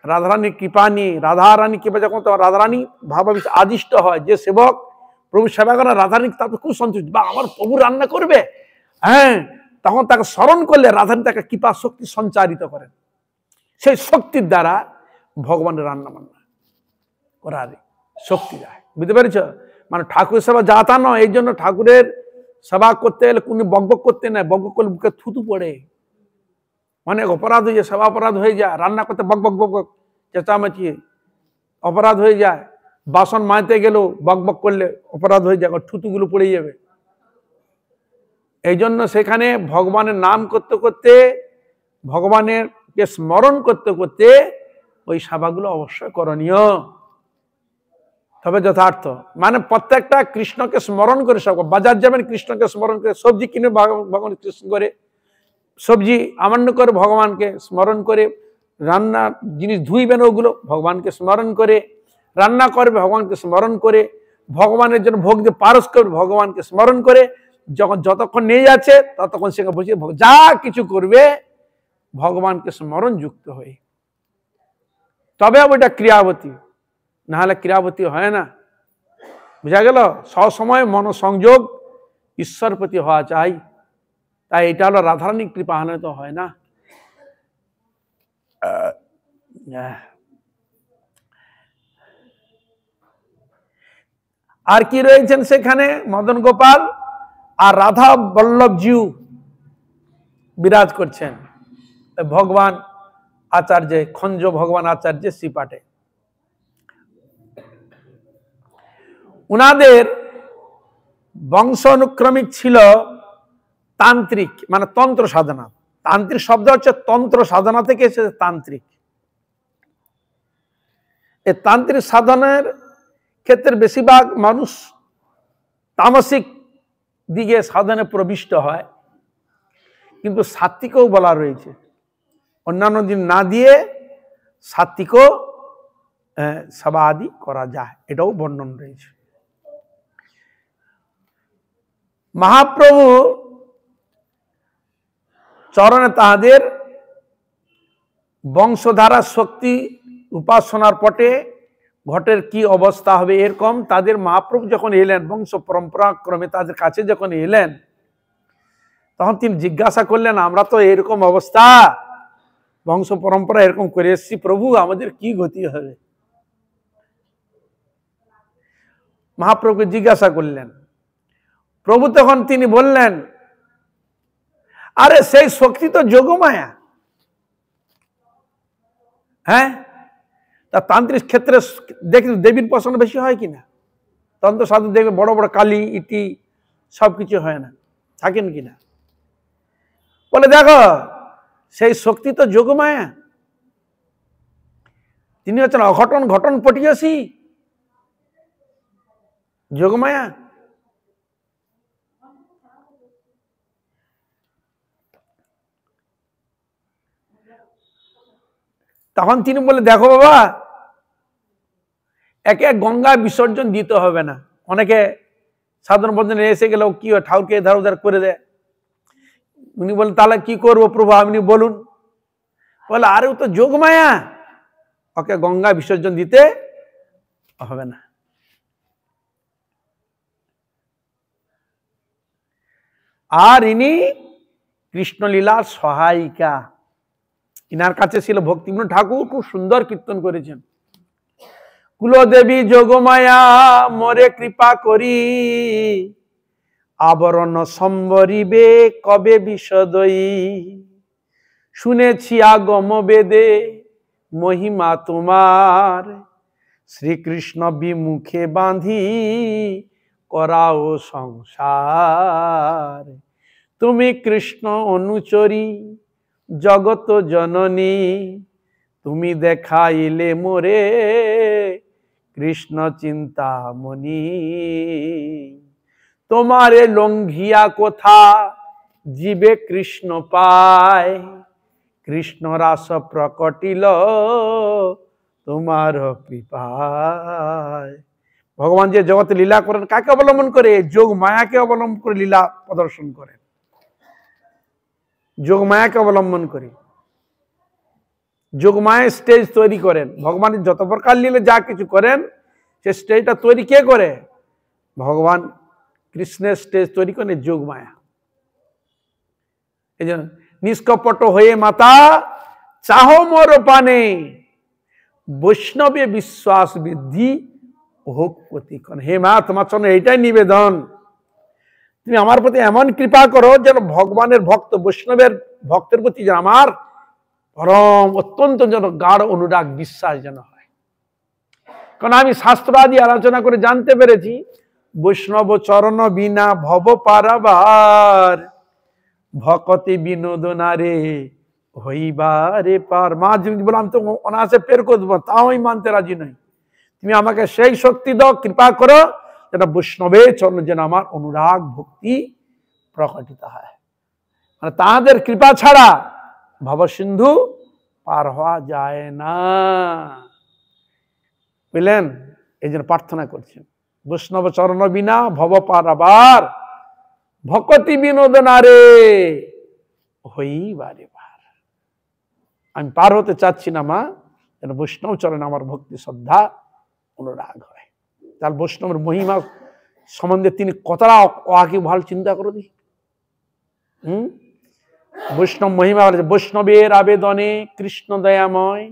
রাধারানীর কৃপা নিয়ে, রাধারানী কৃপা যখন রাধারানী ভাবাবি আদিষ্ট হয়, যে সেবক প্রভু সেবা করে রাধারানী তাকে খুব সন্তুষ্ট, বা আমার প্রভু রান্না করবে, হ্যাঁ, তখন তাকে স্মরণ করলে রাধারানী তাকে কৃপা শক্তি সঞ্চারিত করেন। সেই শক্তির দ্বারা ভগবানের রান্না বান্না করার শক্তি দেয়। বুঝতে পেরেছ? মানে ঠাকুর সেবা যাতা নয়, এই জন্য ঠাকুরের সেবা করতে গেলে কোনো বকবক করতে নাই, বকবক করলে বুকে থুতু পড়ে, অনেক অপরাধ হয়ে যায়, সেবা অপরাধ হয়ে যায়, রান্না করতে বকবক বকবক চেঁচামেচি অপরাধ হয়ে যায়, বাসন মাজতে গেলেও বকবক করলে অপরাধ হয়ে যায়, থুতুগুলো পড়ে যাবে। এই জন্য সেখানে ভগবানের নাম করতে করতে, ভগবানের কে স্মরণ করতে করতে ওই সেবাগুলো অবশ্যই করণীয়, তবে যথার্থ। মানে প্রত্যেকটা কৃষ্ণকে স্মরণ করে সব, বাজার যাবেন কৃষ্ণকে স্মরণ করে, সবজি কিনে ভগবান কৃষ্ণ করে, সবজি আমান্য করে ভগবানকে স্মরণ করে, রান্না জিনিস ধুইবেন ওগুলো ভগবানকে স্মরণ করে, রান্না করবে ভগবানকে স্মরণ করে, ভগবানের জন্য ভোগ দিয়ে পারস করবে ভগবানকে স্মরণ করে, যখন যতক্ষণ নিয়ে যাচ্ছে ততক্ষণ সেখানে বসে যা কিছু করবে ভগবানকে স্মরণ যুক্ত হয়ে, তবে ওইটা ক্রিয়াবতী, না হলে ক্রিয়াবতী হয় না। বুঝা গেল? সবসময় মনোসংযোগ ঈশ্বর প্রতি হওয়া চাই। তাই এটা হলো রাধারানীর কৃপা, হলে তো হয় না। আর কি রয়েছেন সেখানে? মদন গোপাল আর রাধা বল্লভজিউ বিরাজ করছেন ভগবান আচার্য, খঞ্জ ভগবান আচার্য শ্রীপাঠে। উনাদের বংশ অনুক্রমিক ছিল তান্ত্রিক, মানে তন্ত্র সাধনা। তান্ত্রিক শব্দ হচ্ছে তন্ত্র সাধনা থেকে এসেছে তান্ত্রিক। এই তান্ত্রিক সাধনের ক্ষেত্রে বেশিরভাগ মানুষ তামসিক দিকে সাধনে প্রবিষ্ট হয়, কিন্তু সাত্বিকও বলা রয়েছে, অন্যান্য দিন না দিয়ে সাত্বিকও সেবা আদি করা যায়, এটাও বর্ণন রয়েছে। মহাপ্রভু চরণে তাহাদের বংশধারা শক্তি উপাসনার পটে ঘটের কি অবস্থা হবে এরকম তাদের মহাপ্রভু যখন এলেন, বংশ পরম্পরা ক্রমে তাদের কাছে যখন এলেন, তখন তিনি জিজ্ঞাসা করলেন, আমরা তো এরকম অবস্থা, বংশ পরম্পরা এরকম করে এসেছি, প্রভু আমাদের কি গতি হবে? মহাপ্রভুকে জিজ্ঞাসা করলেন। প্রভু তখন তিনি বললেন, আরে সেই শক্তি তো যোগমায়া। হ্যাঁ, তা তান্ত্রিক ক্ষেত্রে দেখি দেবীর পছন্দ বেশি হয় কিনা? তন্ত্র সাধু দেখবে বড় বড় কালী ইটি সবকিছু হয় না, থাকেন কিনা? বলে দেখো সেই শক্তি তো যোগমায়া, তিনি হচ্ছেন অঘটন ঘটন পটিয়সী যোগমায়া। তখন তিনি বলে, দেখো বাবা, একে গঙ্গা বিসর্জন দিতে হবে না। অনেকে সাধারণ বন্ধনে এসে গেলেও কি হয়, ঠাকুরকে ধার উধার করে দেয়। উনি বলেন, তাহলে কি করবো প্রভু আপনি বলুন? বলে, আরে ও তো যোগমায়া, ওকে গঙ্গা বিসর্জন দিতে হবে না। আর ইনি কৃষ্ণলীলার সহায়িকা। ইনার কাছে ছিল ভক্তিবিনোদ ঠাকুর, খুব সুন্দর কীর্তন করেছেন। কুলদেবী যোগমায়া মোরে কৃপা করি, আবরণ সম্বরিবে কবে বিষদয়ী, শুনেছি আগম বেদে মহিমা তোমার, শ্রীকৃষ্ণ বিমুখে বাঁধি করাও সংসার, তুমি কৃষ্ণ অনুচরী জগত জননী, তুমি দেখাইলে মোরে কৃষ্ণ চিন্তামণি, তোমারে লঙ্ঘিয়া কোথা জীবে কৃষ্ণ পায়, কৃষ্ণ রাস প্রকটিল তোমার কৃপায়। ভগবান যে জগতে লীলা করেন কাকে অবলম্বন করে? যোগ মায়াকে অবলম্বন করে লীলা প্রদর্শন করেন, যোগ মায়াকে অবলম্বন করে যোগমায়া স্টেজ তৈরি করেন। ভগবানের যত প্রকার লীলা যা কিছু করেন সে স্টেজটা তৈরি কে করে? ভগবান কৃষ্ণের স্টেজ তৈরি করেন যোগমায়া। এই জন্য নিষ্কপট হয়ে মাতা চাহ মোর পানে, বৈষ্ণবে বিশ্বাস বৃদ্ধি হোক প্রতিক্ষণ। হে মা, তোমার জন্য এইটাই নিবেদন, তুমি আমার প্রতি এমন কৃপা করো যেন ভগবানের ভক্ত বৈষ্ণবের ভক্তের প্রতি যেন আমার পরম অত্যন্ত যেন গাঢ় অনুরাগ বিশ্বাস যেন হয়। কারণ আমি শাস্ত্রাদি আলোচনা করে জানতে পেরেছি বৈষ্ণব চরণ বিনা ভব পারাবার, ভকতি বিনোদনারে হইবারে পার। মা যদি বললাম তো অনায়াসে পের করে দেবো, তাও আমি মানতে রাজি নই। তুমি আমাকে সেই শক্তি দাও, কৃপা করো যেন বৈষ্ণবের চরণ যেন আমার অনুরাগ ভক্তি প্রকটিত হয়। মানে তাহাদের কৃপা ছাড়া ভবসিন্ধু পার হওয়া যায় না, বুঝলেন? এই জন্য প্রার্থনা করছেন বৈষ্ণব চরণ বিনা ভব পারাবার, ভকতি বিনোদনারে হইবারে পার। আমি পার হতে চাচ্ছি না মা, যেন বৈষ্ণব চরণে আমার ভক্তি শ্রদ্ধা অনুরাগ হয়। তার বৈষ্ণবের মহিমা সম্বন্ধে তিনি কতটা আগে ভালো চিন্তা করে দিই। বৈষ্ণব মহিমা বলেছে, বৈষ্ণবের আবেদনে কৃষ্ণ দয়াময়,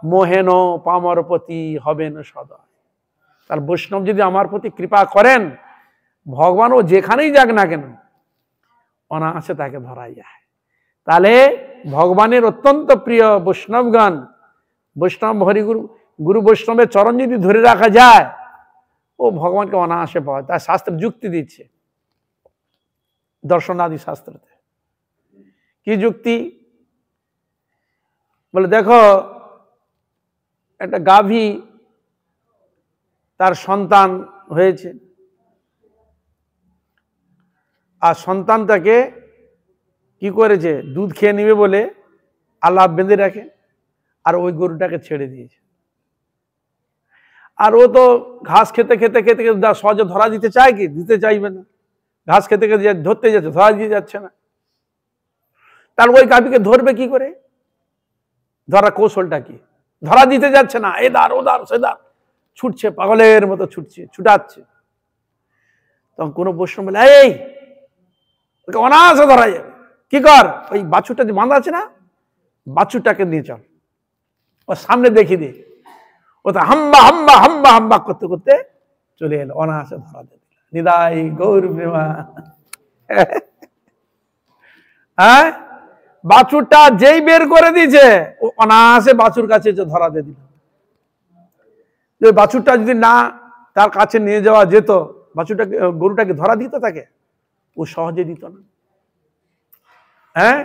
মোহেন পামরপতি হবেন সদয়। তার বৈষ্ণব যদি আমার প্রতি কৃপা করেন, ভগবান ও যেখানেই যাক না কেন অনায়াসে তাকে ধরা যায়। তাহলে ভগবানের অত্যন্ত প্রিয় বৈষ্ণবগণ, বৈষ্ণব হরিগুরু গুরু বৈষ্ণবের চরণ যদি ধরে রাখা যায়, ও ভগবানকে অনায়াসে পাওয়া। তার শাস্ত্র যুক্তি দিচ্ছে, দর্শনাদি শাস্ত্রতে। কি যুক্তি? বলে দেখো, একটা গাভী তার সন্তান হয়েছে, আর সন্তানটাকে কি করেছে, দুধ খেয়ে নিবে বলে আল্লাহ বেঁধে রাখে, আর ওই গরুটাকে ছেড়ে দিয়েছে। আর ও তো ঘাস খেতে খেতে খেতে খেতে সহজে ধরা দিতে চায় কি? দিতে চাইবে না। ঘাস খেতে খেতে ধরতে যাচ্ছে, ধরা দিয়ে যাচ্ছে না। তাহলে ওই গাভীকে ধরবে কি করে? ধরা কৌশলটা কি? ধরা দিতে যাচ্ছে না, এদার ওদার সেদার ছুটছে, পাগলের মতো ছুটছে, ছুটাচ্ছে। তখন কোনো বৈষ্ণব বলে, এই ওকে অনায়াসে ধরা যাবে, কি কর, ওই বাছুরটা যে বাঁধা আছে না, বাছুরটাকে নিয়ে চল, ও সামনে দেখিয়ে দে। ও তো হাম্বা হাম্বা হাম্বা হাম্বা করতে করতে চলে এলো, অনায়াসে ধরা দেবে। নিদাই গৌর প্রেমা। হ্যাঁ, বাছুরটা যেই বের করে দিয়েছে, ও অনায়াসে বাছুর কাছে ধরা দিয়ে দিল। বাছুরটা যদি না তার কাছে নিয়ে যাওয়া যেত, বাছুরটাকে গরুটাকে ধরা দিত তাকে, ও সহজে দিত না। হ্যাঁ,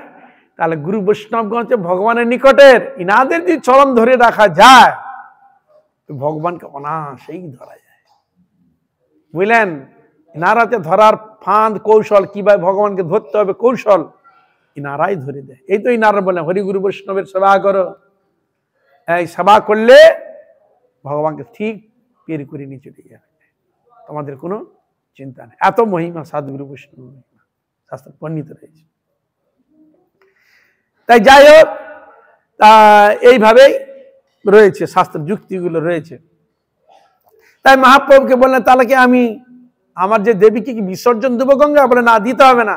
তাহলে গুরু বৈষ্ণবগঞ্জ ভগবানের নিকটের, ইনাদের যদি চরণ ধরে রাখা যায়, ভগবানকে অনায়াসেই ধরা যায়। বুঝলেন? ইনারাতে ধরার ফাঁদ কৌশল, কিভাবে ভগবানকে ধরতে হবে কৌশল ইনারাই ধরে দেয়। এই তো ইনারা বলে হরি গুরু বৈষ্ণবের সেবা করো, এই সেবা করলে ভগবানকে ঠিক পের করে নিয়ে চলে যাবে, তোমাদের কোনো চিন্তা নেই। এত মহিমা সাধুগুরু বৈষ্ণব মহিমা শাস্ত্র বর্ণিত রয়েছে। তাই যাই হোক, এইভাবেই রয়েছে শাস্ত্র যুক্তিগুলো রয়েছে। তাই মহাপ্রভুকে বললেন, তাহলে কি আমি আমার যে দেবীকে কি বিসর্জন দেবো গঙ্গা? বলে না, দিতে হবে না।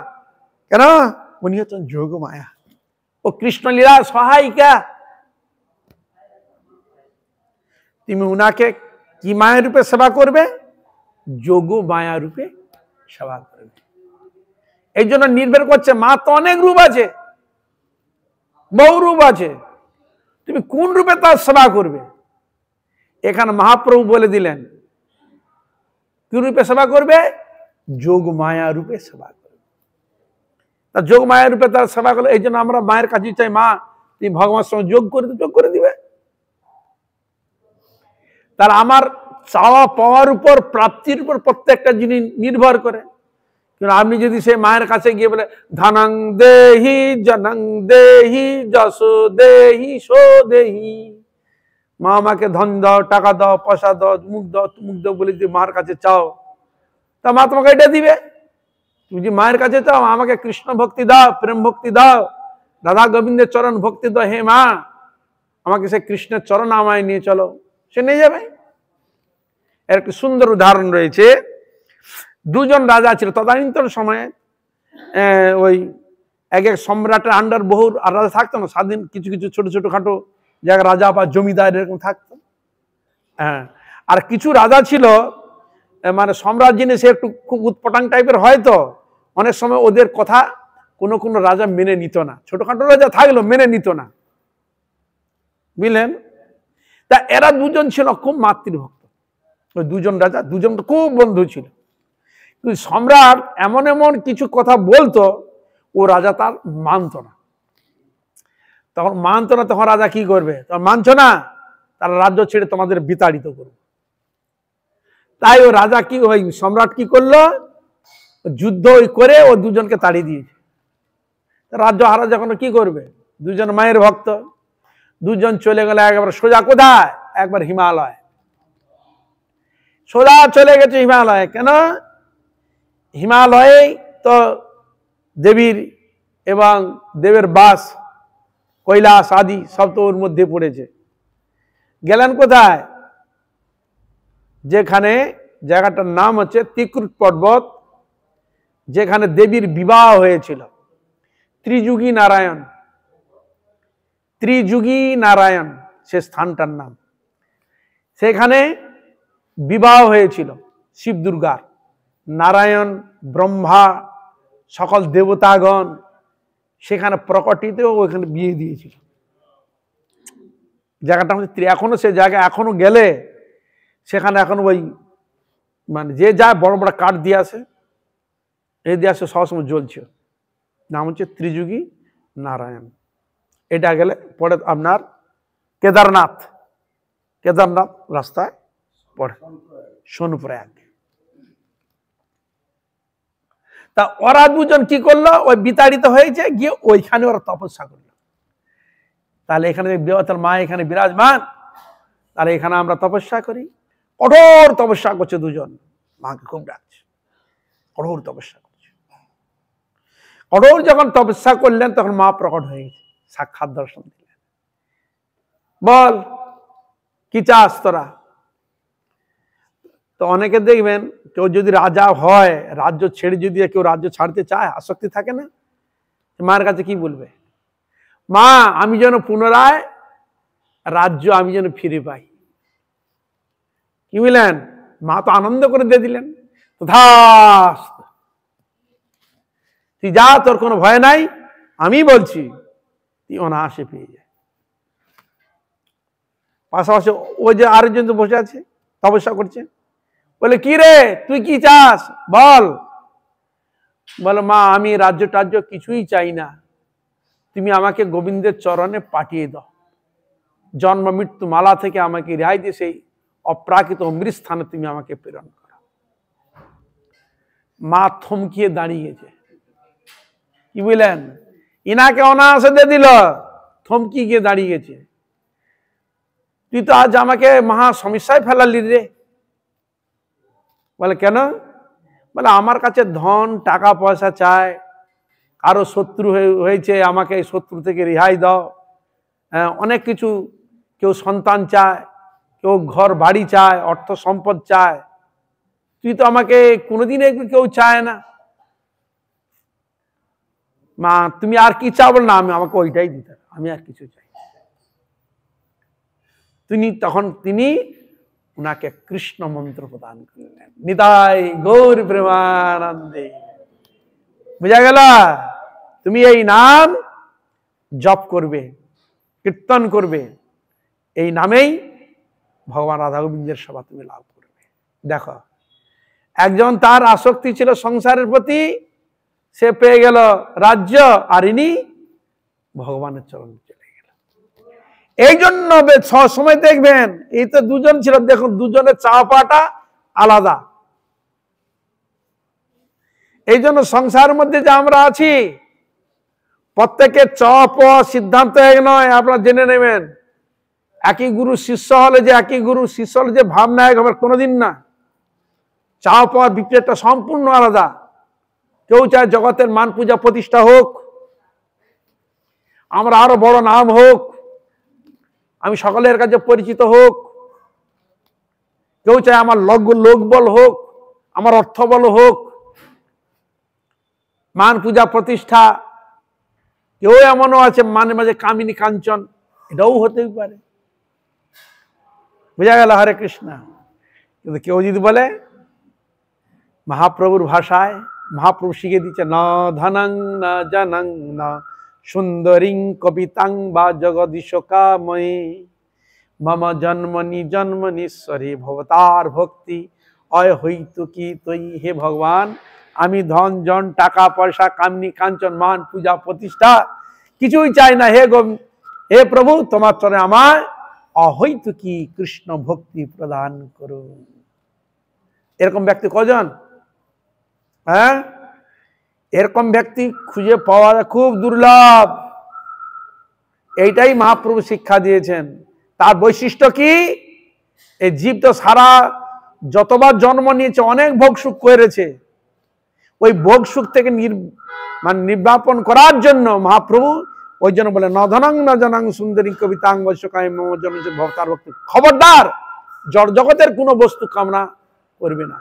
কেন? উনি হচ্ছেন যোগ মায়া, ও কৃষ্ণলীলা সহায়িকা। তুমি উনাকে কি মায়া রূপে সেবা করবে? যোগ মায়া রূপে সেবা করবে। এই জন্য নির্ভর করছে, মা তো অনেক রূপ আছে, বহু রূপ আছে, তুমি কোন রূপে তার সেবা করবে। এখানে মহাপ্রভু বলে দিলেন কি রূপে সেবা করবে? যোগ মায়া রূপে সেবা করবে। তার যোগ মায়া রূপে তার সেবা করলে, এই জন্য আমরা মায়ের কাছে চাই, মা তুমি ভগবানের সঙ্গে যোগ করে যোগ করে দিবে। তার আমার চাওয়া পাওয়ার উপর, প্রাপ্তির উপর প্রত্যেকটা জিনিস নির্ভর করে। কিন্তু আপনি যদি সেই মায়ের কাছে গিয়ে বলে ধনং দেহি জনং দেহি যশ দেহি সো দেহি, মা আমাকে ধন দাও, টাকা দাও, পয়সা দাও, মুখ দাও, মুখ দাও বলে যদি মার কাছে চাও, তা মা তোমাকে এটা দিবে। তুমি যদি মায়ের কাছে চাও আমাকে কৃষ্ণ ভক্তি দাও, প্রেম ভক্তি দাও, রাধা গোবিন্দের চরণ ভক্তি দাও, হে মা আমাকে সে কৃষ্ণের চরণ আমায় নিয়ে চলো, সে নিয়ে যাবে। এর একটি সুন্দর উদাহরণ রয়েছে। দুজন রাজা ছিল তদানীন্তন সময়ে, ওই এক এক সম্রাটের আন্ডার বহু রাজা থাকতো না, স্বাধীন কিছু কিছু ছোট ছোট খাটো জায়গা রাজা বা জমিদার এরকম থাকতো। হ্যাঁ, আর কিছু রাজা ছিল মানে সম্রাট জিনিস একটু খুব উৎপটাং টাইপের হয়, তো অনেক সময় ওদের কথা কোনো কোনো রাজা মেনে নিত না, ছোটখাটো রাজা থাকলেও মেনে নিত না, বুঝলেন? তা এরা দুজন ছিল খুব মাতৃভক্ত, ওই দুজন রাজা, দুজন খুব বন্ধু ছিল। কিন্তু সম্রাট এমন এমন কিছু কথা বলতো, ও রাজা তার মানত না। তখন মানত না, তখন রাজা কি করবে? তখন মানছো না, তারা রাজ্য ছেড়ে তোমাদের বিতাড়িত করবে। তাই ও রাজা কি, ওই সম্রাট কি করলো, যুদ্ধ করে ও দুজনকে তাড়িয়ে দিয়েছে। রাজ্য হারা যখন কি করবে, দুজন মায়ের ভক্ত, দুজন চলে গেল একবার সোজা কোথায়, একবার হিমালয়, সোজা চলে গেছে হিমালয়ে। কেন? হিমালয়ে তো দেবীর এবং দেবের বাস, কৈলাস আদি সব তো ওর মধ্যে পড়েছে। গেলেন কোথায়? যেখানে জায়গাটার নাম হচ্ছে তিক্রুত পর্বত, যেখানে দেবীর বিবাহ হয়েছিল। ত্রিযুগী নারায়ণ, ত্রিযুগী নারায়ণ সে স্থানটার নাম। সেখানে বিবাহ হয়েছিল শিব দুর্গার, নারায়ণ ব্রহ্মা সকল দেবতাগণ সেখানে প্রকটিত, ওইখানে বিয়ে দিয়েছিল। জায়গাটা হচ্ছে, এখনো সে জায়গা এখনো গেলে সেখানে এখন ওই মানে যে যায় বড় বড় কাঠ দিয়ে আসে, এই দিয়ে আসে সবসময় জ্বলছে, নাম হচ্ছে ত্রিযুগী নারায়ণ। এটা গেলে পরে আপনার কেদারনাথ, কেদারনাথ রাস্তায় পড়ে, সোনপ্রয়াগ। তা ওরা দুজন কি করলো, ওই বিতাড়িত হয়েছে, গিয়ে ওইখানে ওরা তপস্যা করলো। তাহলে এখানে দেবতার মা এখানে বিরাজমান, তাহলে এখানে আমরা তপস্যা করি। কঠোর তপস্যা করছে দুজন, মাকে খুব ডাকছে, কঠোর তপস্যা করছে। কঠোর যখন তপস্যা করলেন তখন মা প্রকট হয়ে গেছে, সাক্ষাৎ দর্শন দিলেন। বল কি চাস তোরা? তো অনেকে দেখবেন, কেউ যদি রাজা হয়, রাজ্য ছেড়ে যদি কেউ রাজ্য ছাড়তে চায়, আসক্তি থাকে না, মায়ের কাছে কি বলবে? মা আমি যেন পুনরায় রাজ্য আমি যেন ফিরে পাই। কি বললেন? মা তো আনন্দ করে দিয়ে দিলেন, তথাস্তু, তুই যা, তোর কোনো ভয় নাই, আমি বলছি, তুই অনায়াসে পেয়ে যায়। পাশাপাশি ওই যে আরেকজন তো বসে আছে, তপস্যা করছে, বলে কি রে তুই কি চাস বল? বলে মা আমি রাজ্য টাজ্য কিছুই চাই না, তুমি আমাকে গোবিন্দের চরণে পাঠিয়ে দাও, জন্ম মৃত্যু মালা থেকে আমাকে রেহাই দিয়ে সেই অপ্রাকৃত অমৃত স্থানে তুমি আমাকে প্রেরণ করো। মা থমকিয়ে দাঁড়িয়েছে। কি বললেন? ইনাকে অনায়াসে দিয়ে দিল, থমকি গিয়ে দাঁড়িয়ে গেছে। তুই তো আজ আমাকে মহা সমস্যায় ফেলালি রে। বলে কেন? বলে আমার কাছে ধন টাকা পয়সা চায়, কারো শত্রু হয়েছে, আমাকে এই শত্রু থেকে রেহাই দাও, অনেক কিছু, কেউ সন্তান চায়, কেউ ঘর বাড়ি চায়, অর্থ সম্পদ চায়, তুই তো আমাকে কোনোদিন কেউ চায় না। মা তুমি আর কি চাও? বল না আমি, আমাকে ওইটাই দিতে, আমি আর কিছু চাই। তিনি উনাকে কৃষ্ণ মন্ত্র প্রদান করলেন, নিতাই গৌর প্রেমানন্দে। বুঝা গেল? তুমি এই নাম জপ করবে, কীর্তন করবে, এই নামেই ভগবান রাধা গোবিন্দের সেবা তুমি লাভ করবে। দেখো, একজন তার আসক্তি ছিল সংসারের প্রতি, সে পেয়ে গেল রাজ্য, আর ইনি ভগবানের চরণ চলে গেল। এই জন্য সময় দেখবেন, এই তো দুজন ছিল, দেখুন দুজনের চাওয়া পাওয়াটা আলাদা। এই জন্য সংসারের মধ্যে যে আমরা আছি, প্রত্যেকের চাওয়া পাওয়া সিদ্ধান্ত এক নয়, আপনারা জেনে নেবেন। একই গুরু শিষ্য হলে যে, একই গুরু শিষ্য হলে যে ভাবনা এক হবে কোনোদিন না। চাওয়া পাওয়ার বিক্রিয়াটা সম্পূর্ণ আলাদা। কেউ চায় জগতের মান পূজা প্রতিষ্ঠা হোক, আমরা আরো বড় নাম হোক, আমি সকলের কাছে পরিচিত হোক। কেউ চায় আমার লোকবল হোক, আমার অর্থবল হোক, মান পূজা প্রতিষ্ঠা। কেউ এমনও আছে মানে মাঝে কামিনী কাঞ্চন, এটাও হতেই পারে। বুঝা গেল? হরে কৃষ্ণ। কিন্তু কেউ যদি বলে মহাপ্রভুর ভাষায় মহাপ্রভু শিখে দিচ্ছে, ন ধনং ন জনং ন সুন্দরীং কবিতাং বা জগদীশ কাময়ে মম জন্মনি জন্মনীশ্বরে ভবতার ভক্তি অয় হইতু কি তৈ। হে ভগবান, আমি ধন জন টাকা পয়সা কামনি কাঞ্চন মান পূজা প্রতিষ্ঠা কিছুই চাই না। হে প্রভু, তোমার চরণে আমায় অহৈতু কি কৃষ্ণ ভক্তি প্রদান করুন। এরকম ব্যক্তি কজন? হ্যাঁ, এরকম ব্যক্তি খুঁজে পাওয়া খুব দুর্লভ। এইটাই মহাপ্রভু শিক্ষা দিয়েছেন। তার বৈশিষ্ট্য কি? এই জীব তো সারা যতবার জন্ম নিয়েছে অনেক ভোগ সুখ করেছে, ওই ভোগ সুখ থেকে নির্বাপন করার জন্য মহাপ্রভু ওই জন্য বলে, নধনাং ন জনাং সুন্দরী কবিতাং বৈশ্বকায় মম জন ভবতার ভক্তি। খবরদার জড় জগতের কোনো বস্তু কামনা করবে না,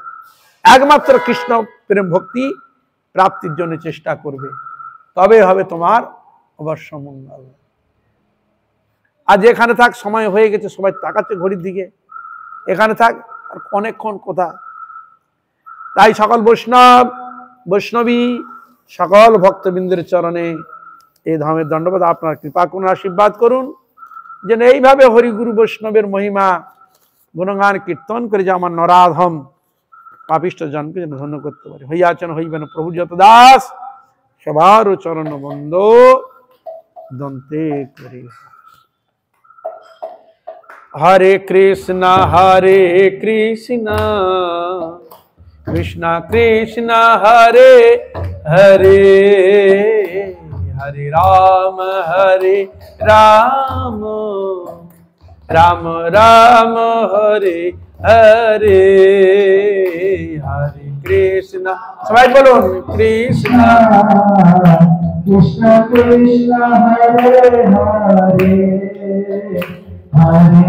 একমাত্র কৃষ্ণ প্রেম ভক্তি প্রাপ্তির জন্য চেষ্টা করবে, তবে হবে তোমার অবশ্য মঙ্গল। আজ এখানে থাক, সময় হয়ে গেছে, সবাই তাকাচ্ছে ঘড়ির দিকে, এখানে থাক আর অনেকক্ষণ কথা। তাই সকল বৈষ্ণবী সকল ভক্তবৃন্দের চরণে এই ধামের দণ্ডবাদ, আপনার কৃপা করুন, আশীর্বাদ করুন, যেন এইভাবে হরিগুরু বৈষ্ণবের মহিমা গুণগান কীর্তন করে যে আমার নরাধম পাপিষ্ঠ জনকে যেন ধন্য করতে পারে। হইয়াছেন হইবেন প্রভু যত দাস, সবার চরণ বন্দ দন্তে করে। হরে কৃষ্ণ কৃষ্ণ কৃষ্ণ হরে হরে, হরে রাম রাম রাম হরে হরে, হরে কৃষ্ণ। সবাই বলুন, কৃষ্ণ কৃষ্ণ কৃষ্ণ হরে হরে, হরে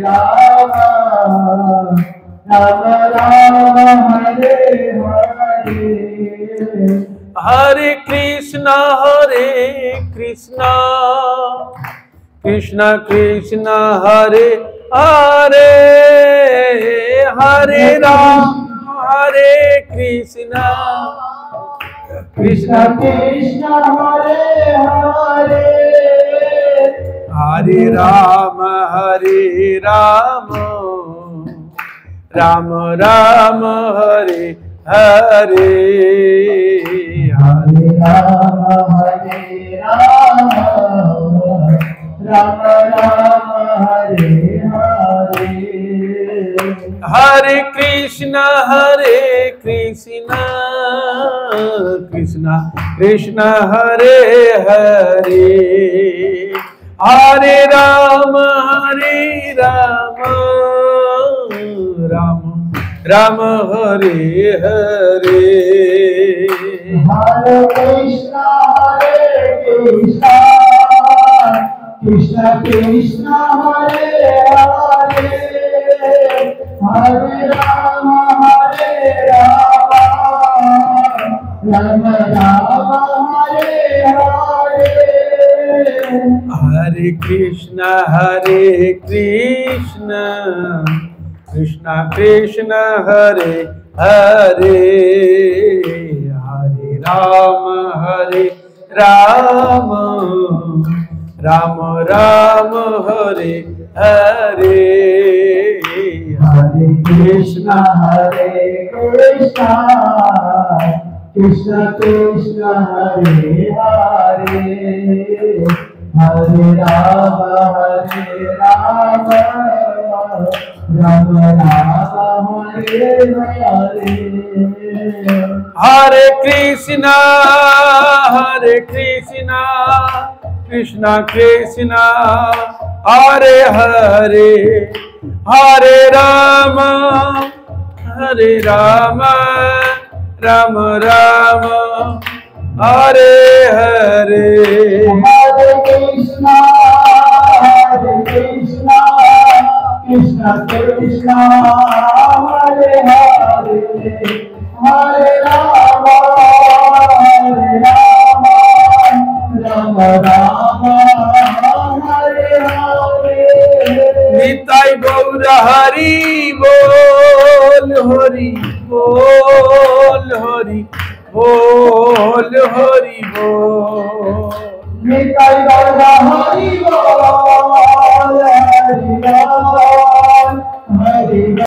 রাম রাম রাম হরে হরে, হরে কৃষ্ণ কৃষ্ণ কৃষ্ণ কৃষ্ণ হরে হরে, হরে রাম কৃষ্ণ কৃষ্ণ কৃষ্ণ হরে হরে, হরে রাম রাম রাম হরে হরে, হরে রাম রাম রাম হরে হরে, হরে কৃষ্ণ কৃষ্ণ কৃষ্ণ কৃষ্ণ হরে হরে, হরে রাম রাম রাম হরে হরে, হরে কৃষ্ণ কৃষ্ণ কৃষ্ণ হরে হরে, হরে রাম রাম রাম হরে হরে, হরে কৃষ্ণ কৃষ্ণ কৃষ্ণ কৃষ্ণ হরে হরে, হরে রাম রাম রাম হরে হরে, হরে কৃষ্ণ কৃষ্ণ কৃষ্ণ হরে হরে, হরে রাম রাম রাম হরে হরে, হরে কৃষ্ণ কৃষ্ণ কৃষ্ণ হরে হরে, হরে রাম রাম রাম হরে হরে, হরে কৃষ্ণ কৃষ্ণ কৃষ্ণ হরে হরে, হরে রাম রাম রাম হরে হরে, নিতাই নিতাই গৌর হরি বল হরি বল হরি বল হরি বল নিতাই গৌর হরি বল হরি বল হরি বল।